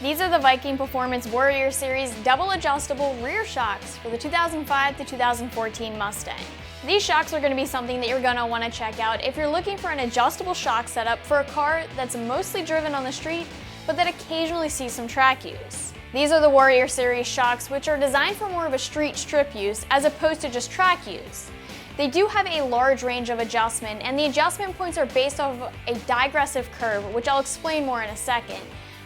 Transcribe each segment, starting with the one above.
These are the Viking Performance Warrior Series double adjustable rear shocks for the 2005 to 2014 Mustang. These shocks are going to be something that you're going to want to check out if you're looking for an adjustable shock setup for a car that's mostly driven on the street, but that occasionally sees some track use. These are the Warrior Series shocks, which are designed for more of a street strip use as opposed to just track use. They do have a large range of adjustment, and the adjustment points are based off of a digressive curve, which I'll explain more in a second.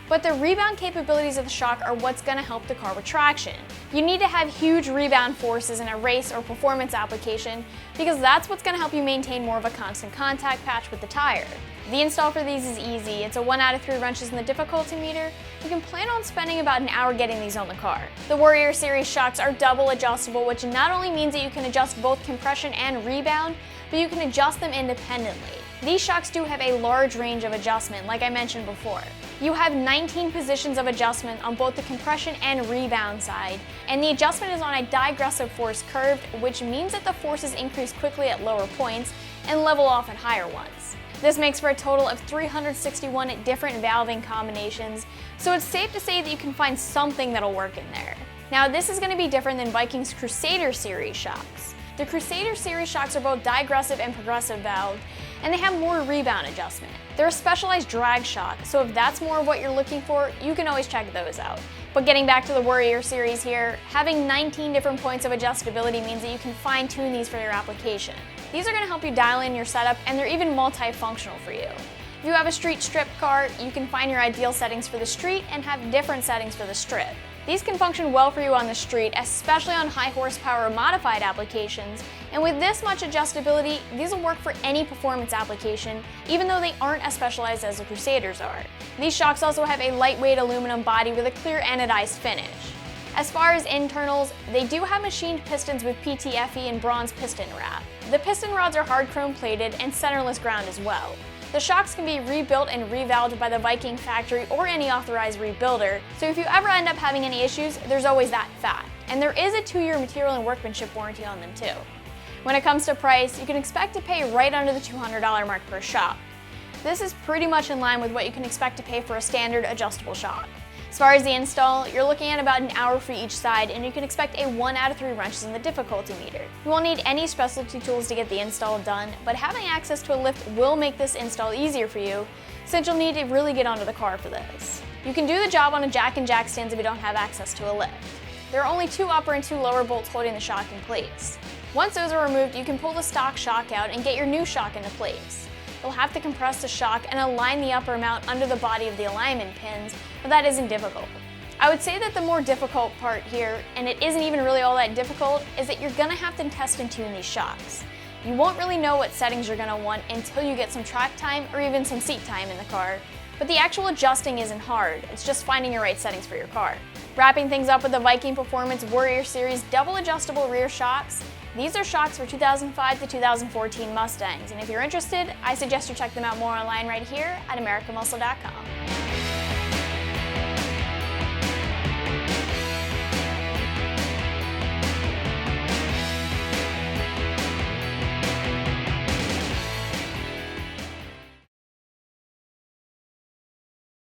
But the rebound capabilities of the shock are what's going to help the car with traction. You need to have huge rebound forces in a race or performance application because that's what's going to help you maintain more of a constant contact patch with the tire. The install for these is easy. It's a 1 out of 3 wrenches in the difficulty meter. You can plan on spending about an hour getting these on the car. The Warrior Series shocks are double adjustable, which not only means that you can adjust both compression and rebound, but you can adjust them independently. These shocks do have a large range of adjustment, like I mentioned before. You have 19 positions of adjustment on both the compression and rebound side, and the adjustment is on a digressive force curve, which means that the forces increase quickly at lower points and level off at higher ones. This makes for a total of 361 different valving combinations, so it's safe to say that you can find something that'll work in there. Now, this is going to be different than Viking's Crusader Series shocks. The Crusader Series shocks are both digressive and progressive valved, and they have more rebound adjustment. They're a specialized drag shock, so if that's more of what you're looking for, you can always check those out. But getting back to the Warrior Series here, having 19 different points of adjustability means that you can fine-tune these for your application. These are going to help you dial in your setup, and they're even multifunctional for you. If you have a street strip car, you can find your ideal settings for the street and have different settings for the strip. These can function well for you on the street, especially on high horsepower modified applications, and with this much adjustability, these will work for any performance application, even though they aren't as specialized as the Crusaders are. These shocks also have a lightweight aluminum body with a clear anodized finish. As far as internals, they do have machined pistons with PTFE and bronze piston wrap. The piston rods are hard chrome plated and centerless ground as well. The shocks can be rebuilt and revalved by the Viking factory or any authorized rebuilder, so if you ever end up having any issues, there's always that fact. And there is a 2-year material and workmanship warranty on them too. When it comes to price, you can expect to pay right under the $200 mark per shock. This is pretty much in line with what you can expect to pay for a standard adjustable shock. As far as the install, you're looking at about an hour for each side, and you can expect a 1 out of 3 wrenches in the difficulty meter. You won't need any specialty tools to get the install done, but having access to a lift will make this install easier for you, since you'll need to really get onto the car for this. You can do the job on a jack and jack stands if you don't have access to a lift. There are only 2 upper and 2 lower bolts holding the shock in place. Once those are removed, you can pull the stock shock out and get your new shock into place. You'll have to compress the shock and align the upper mount under the body of the alignment pins, but that isn't difficult. I would say that the more difficult part here, and it isn't even really all that difficult, is that you're going to have to test and tune these shocks. You won't really know what settings you're going to want until you get some track time or even some seat time in the car, but the actual adjusting isn't hard, it's just finding your right settings for your car. Wrapping things up with the Viking Performance Warrior Series double adjustable rear shocks, these are shocks for 2005 to 2014 Mustangs, and if you're interested, I suggest you check them out more online right here at AmericanMuscle.com.